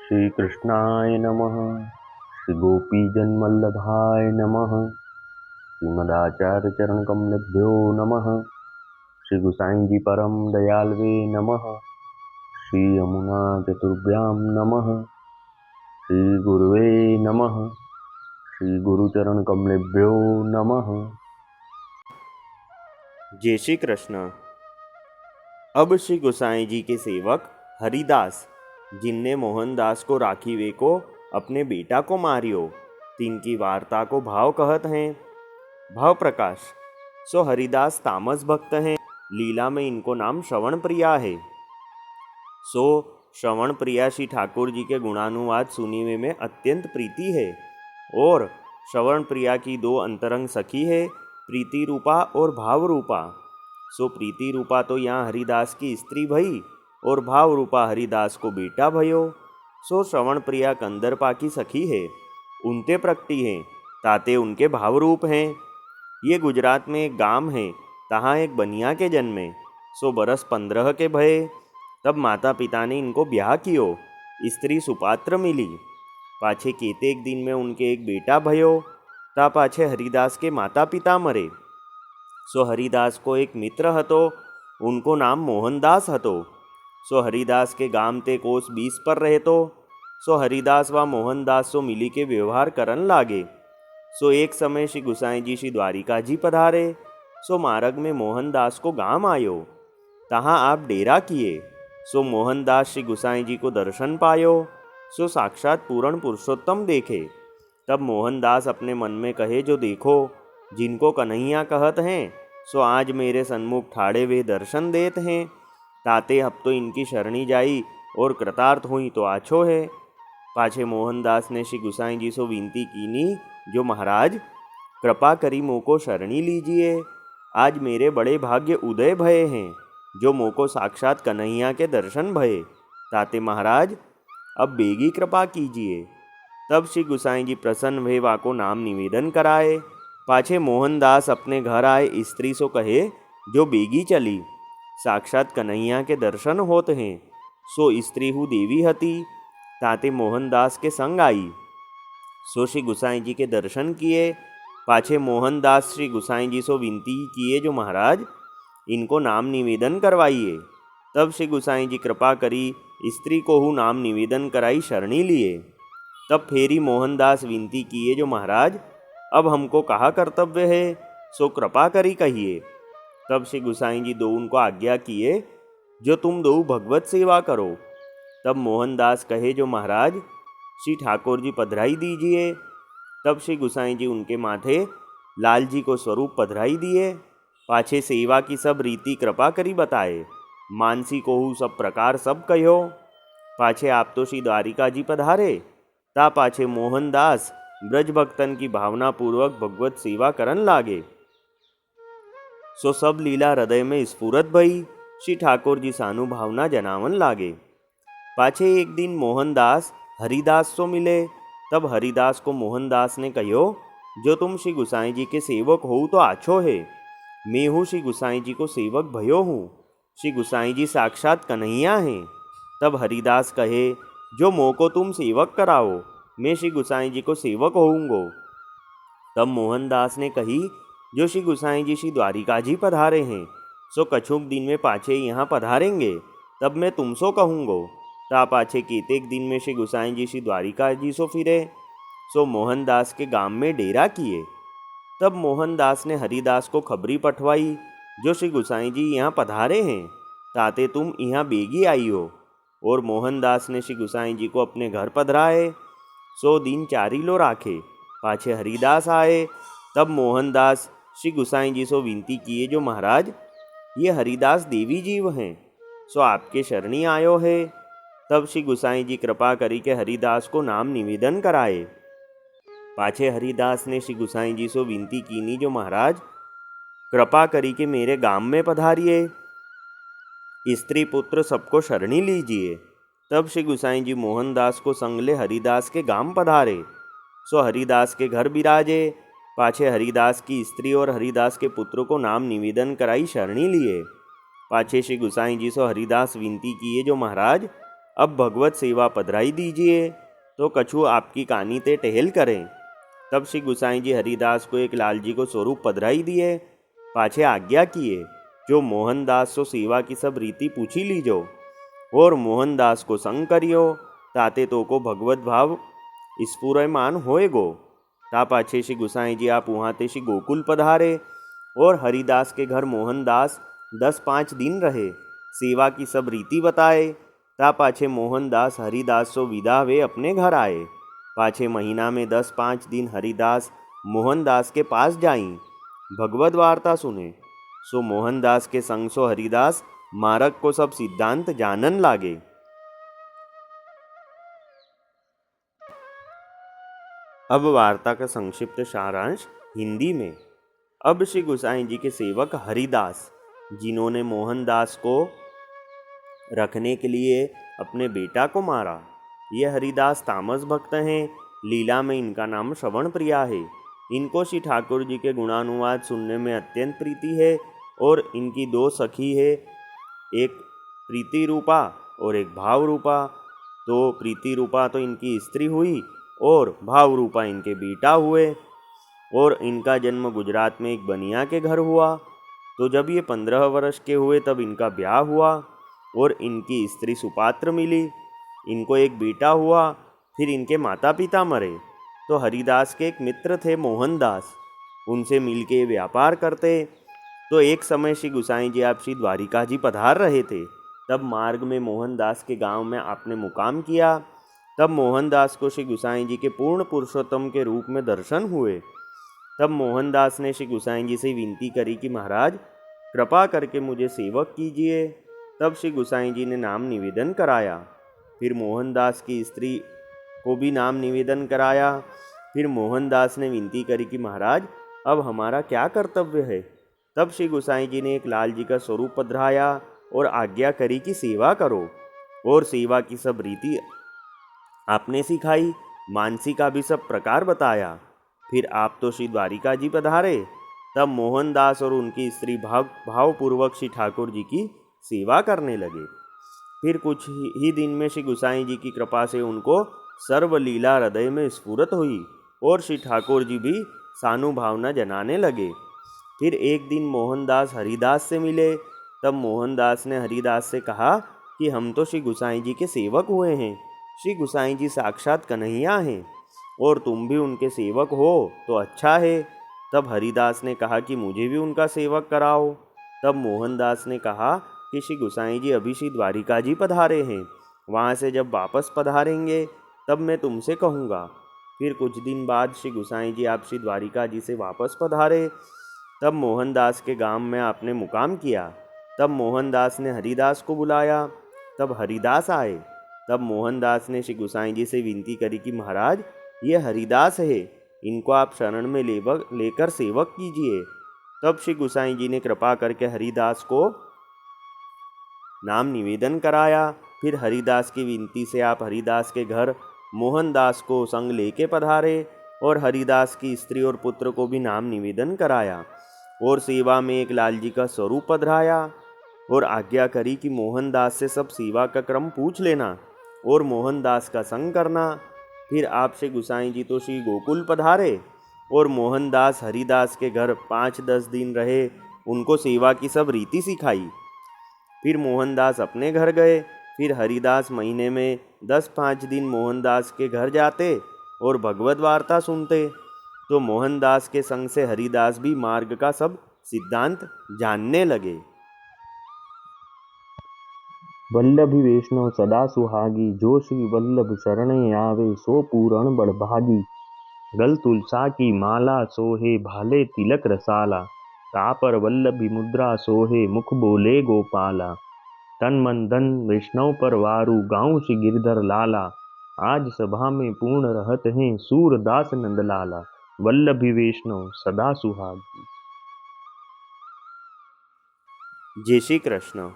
श्री कृष्णाय नमः। श्री गोपीजनवल्लभाय नमः। श्रीमदाचार्य चरण कमलेभ्यो नमः। श्री गुसाई जी परम दयालवे नमः। श्री यमुना चतुर्भ्यां नमः। श्री गुरुवे नमः। श्री गुरुचरण कमलेभ्यो नमः। जय श्री कृष्ण। अब श्री गोसाई जी के सेवक हरिदास, जिनने मोहनदास को राखी वे को अपने बेटा को मारियो, तिनकी वार्ता को भाव कहत हैं। भाव प्रकाश। सो हरिदास तामस भक्त हैं। लीला में इनको नाम श्रवण प्रिया है। सो श्रवण प्रिया श्री ठाकुर जी के गुणानुवाद सुनीवे में अत्यंत प्रीति है। और श्रवण प्रिया की दो अंतरंग सखी है, प्रीति रूपा और भाव रूपा। सो प्रीति रूपा तो यहाँ हरिदास की स्त्री भई और भाव रूपा हरिदास को बेटा भयो। सो श्रवण प्रिया कंदरपा की सखी है, उनते प्रकटी हैं, ताते उनके भाव रूप हैं। ये गुजरात में एक गांव है, तहाँ एक बनिया के जन्मे। सो बरस 15 के भये, तब माता पिता ने इनको ब्याह कियो। स्त्री सुपात्र मिली। पाछे केतेक दिन में उनके एक बेटा भयो। ता पाछे हरिदास के माता पिता मरे। सो हरिदास को एक मित्र हतो, उनको नाम मोहनदास हतो। सो हरिदास के गाम ते कोस 20 पर रहतो। सो हरिदास व मोहनदास सो मिली के व्यवहार करन लागे। सो एक समय श्री गुसाई जी श्री द्वारिका जी पधारे। सो मार्ग में मोहनदास को गाम आयो, तहाँ आप डेरा किए। सो मोहनदास श्री गुसाई जी को दर्शन पायो। सो साक्षात पूर्ण पुरुषोत्तम देखे। तब मोहनदास अपने मन में कहे, जो देखो जिनको कन्हैया कहत हैं, सो आज मेरे सन्मुख ठाड़े वे दर्शन देत हैं। ताते अब तो इनकी शरणी जाई और कृतार्थ हुई तो आछो है। पाछे मोहनदास ने श्री गुसाई जी से विनती कीनी, जो महाराज कृपा करी मोको शरणी लीजिए। आज मेरे बड़े भाग्य उदय भये हैं, जो मोको साक्षात कन्हैया के दर्शन भये। ताते महाराज अब बेगी कृपा कीजिए। तब श्री गुसाई जी प्रसन्न हुए, वाको नाम निवेदन कराए। पाछे मोहनदास अपने घर आए, स्त्री सो कहे, जो बेगी चली, साक्षात कन्हैया के दर्शन होत हैं। सो स्त्री हु देवी हती, ताते मोहनदास के संग आई। सो श्री गुसाई जी के दर्शन किए। पाछे मोहनदास श्री गुसाई जी सो विनती किए, जो महाराज इनको नाम निवेदन करवाइए। तब श्री गुसाई जी कृपा करी, स्त्री को हु नाम निवेदन कराई, शरणी लिए। तब फेरी मोहनदास विनती किए, जो महाराज अब हमको कहा कर्तव्य है, सो कृपा करी कहिए। तब श्री गुसाई जी दो उनको आज्ञा किए, जो तुम दो भगवत सेवा करो। तब मोहनदास कहे, जो महाराज श्री ठाकुर जी पधराई दीजिए। तब श्री गुसाई जी उनके माथे लाल जी को स्वरूप पधराई दिए। पाछे सेवा की सब रीति कृपा करी बताए। मानसी को हु सब प्रकार सब कहो। पाछे आप तो श्री द्वारिका जी पधारे। ता पाछे मोहनदास ब्रज भक्तन की भावना पूर्वक भगवत सेवा करन लागे। सो सब लीला हृदय में स्फुरत भई। श्री ठाकुर जी सानुभावना जनावन लागे। पाछे एक दिन मोहनदास हरिदास सो मिले। तब हरिदास को मोहनदास ने कहो, जो तुम श्री गुसाई जी के सेवक हो तो आछो है। मैं हूँ श्री गुसाई जी को सेवक भयो हूँ। श्री गुसाई जी साक्षात कन्हैया हैं। तब हरिदास कहे, जो मोको तुम सेवक कराओ, मैं श्री गुसाई जी को सेवक होऊंगो। तब मोहनदास ने कही, जो श्री गुसाई जी श्री द्वारिका जी पधारे हैं, सो कछुक दिन में पाछे यहाँ पधारेंगे, तब मैं तुमसो कहूँगो। ता पाछे केतेक दिन में श्री गुसाई जी श्री द्वारिका जी सो फिरे। सो मोहनदास के गांव में डेरा किए। तब मोहनदास ने हरिदास को खबरी पठवाई, जो श्री गुसाई जी यहाँ पधारे हैं, ताते तुम यहाँ बेगी आई हो। और मोहनदास ने श्री गुसाई जी को अपने घर पधराए। सो दिन चारीलो राखे। पाछे हरिदास आए। तब मोहनदास श्री गुसाई जी सो विनती किए, जो महाराज ये हरिदास देवी जीव हैं, सो आपके शरणी आयो है। तब श्री गुसाई जी कृपा करी के हरिदास को नाम निवेदन कराए। पाछे हरिदास ने श्री गुसाई जी सो विनती कीनी, जो महाराज कृपा करी के मेरे गांव में पधारिए। स्त्री पुत्र सबको शरणी लीजिए। तब श्री गुसाई जी मोहनदास को संगले हरिदास के गांव पधारे। सो हरिदास के घर बिराजे। पाछे हरिदास की स्त्री और हरिदास के पुत्र को नाम निवेदन कराई, शरणी लिए। पाछे श्री गुसाई जी सो हरिदास विनती किए, जो महाराज अब भगवत सेवा पधराई दीजिए, तो कछु आपकी कानी ते टहल करें। तब श्री गुसाई जी हरिदास को एक लालजी को स्वरूप पधराई दिए, पाछे आज्ञा किए, जो मोहनदास सो सेवा की सब रीति पूछी लीजो, और मोहनदास को संग करियो, ताते तो को भगवत भाव स्फुरमान होएगो। ता पाछे श्री गुसाई जी आप वहाँ ते श्री गोकुल पधारे, और हरिदास के घर मोहनदास 10-5 दिन रहे, सेवा की सब रीति बताए। ता पाछे मोहनदास हरिदास सो विदा वे अपने घर आए। पाछे महीना में 10-5 दिन हरिदास मोहनदास के पास जाई, भगवत वार्ता सुने। सो मोहनदास के संग सो हरिदास मार्ग को सब सिद्धांत जानन लागे। अब वार्ता का संक्षिप्त सारांश हिंदी में। अब श्री गुसाई जी के सेवक हरिदास, जिन्होंने मोहनदास को रखने के लिए अपने बेटा को मारा, ये हरिदास तामस भक्त हैं। लीला में इनका नाम श्रवण प्रिया है। इनको श्री ठाकुर जी के गुणानुवाद सुनने में अत्यंत प्रीति है, और इनकी 2 सखी है, एक प्रीति रूपा और एक भाव रूपा। तो प्रीति रूपा तो इनकी स्त्री हुई, और भाव रूपा इनके बेटा हुए। और इनका जन्म गुजरात में एक बनिया के घर हुआ। तो जब ये 15 वर्ष के हुए तब इनका ब्याह हुआ, और इनकी स्त्री सुपात्र मिली। इनको एक बेटा हुआ। फिर इनके माता पिता मरे। तो हरिदास के एक मित्र थे मोहनदास, उनसे मिलके व्यापार करते। तो एक समय श्री गुसाई जी आप श्री द्वारिका जी पधार रहे थे। तब मार्ग में मोहनदास के गांव में आपने मुकाम किया। तब मोहनदास को श्री गुसाई जी के पूर्ण पुरुषोत्तम के रूप में दर्शन हुए। तब मोहनदास ने श्री गुसाई जी से विनती करी कि महाराज कृपा करके मुझे सेवक कीजिए। तब श्री गुसाई जी ने नाम निवेदन कराया। फिर मोहनदास की स्त्री को भी नाम निवेदन कराया। फिर मोहनदास ने विनती करी कि महाराज अब हमारा क्या कर्तव्य है। तब श्री गुसाई जी ने एक लाल जी का स्वरूप पधराया और आज्ञा करी कि सेवा करो। और सेवा की सब रीति आपने सिखाई, मानसी का भी सब प्रकार बताया। फिर आप तो श्री द्वारिका जी पधारे। तब मोहनदास और उनकी स्त्री भावपूर्वक श्री ठाकुर जी की सेवा करने लगे। फिर कुछ ही दिन में श्री गुसाई जी की कृपा से उनको सर्वलीला हृदय में स्फुरत हुई, और श्री ठाकुर जी भी सानुभावना जनाने लगे। फिर एक दिन मोहनदास हरिदास से मिले। तब मोहनदास ने हरिदास से कहा कि हम तो श्री गुसाई जी के सेवक हुए हैं। श्री गुसाई जी साक्षात कन्हैया हैं, और तुम भी उनके सेवक हो तो अच्छा है। तब हरिदास ने कहा कि मुझे भी उनका सेवक कराओ। तब मोहनदास ने कहा कि श्री गुसाई जी अभी श्री द्वारिका जी पधारे हैं, वहाँ से जब वापस पधारेंगे तब मैं तुमसे कहूँगा। फिर कुछ दिन बाद श्री गुसाई जी आप श्री द्वारिका जी से वापस पधारे। तब मोहनदास के गांव में आपने मुकाम किया। तब मोहनदास ने हरिदास को बुलाया। तब हरिदास आए। तब मोहनदास ने श्री गुसाई जी से विनती करी कि महाराज ये हरिदास है, इनको आप शरण में लेकर सेवक कीजिए। तब श्री गुसाई जी ने कृपा करके हरिदास को नाम निवेदन कराया। फिर हरिदास की विनती से आप हरिदास के घर मोहनदास को संग लेके पधारे, और हरिदास की स्त्री और पुत्र को भी नाम निवेदन कराया, और सेवा में एक लालजी का स्वरूप पधराया, और आज्ञा करी कि मोहनदास से सब सेवा का क्रम पूछ लेना और मोहनदास का संग करना। फिर आप श्री गुसाई जी तो श्री गोकुल पधारे, और मोहनदास हरिदास के घर 5-10 दिन रहे, उनको सेवा की सब रीति सिखाई। फिर मोहनदास अपने घर गए। फिर हरिदास महीने में 10-5 दिन मोहनदास के घर जाते और भगवत वार्ता सुनते। तो मोहनदास के संग से हरिदास भी मार्ग का सब सिद्धांत जानने लगे। वल्लभी वैष्णव सदा सुहागी, जो श्री वल्लभ शरणे आवे सो पूरण बड़भागी। गल तुलसा की माला सोहे भाले तिलक रसाला, तापर वल्लभी मुद्रा सोहे मुख बोले गोपाला। तन मन धन वैष्णव पर वारू, गाँव श्री गिरधर लाला। आज सभा में पूर्ण रहत हैं सूरदास नंदलाला। वल्लभी वैष्णव सदा सुहागी। जय श्री कृष्ण।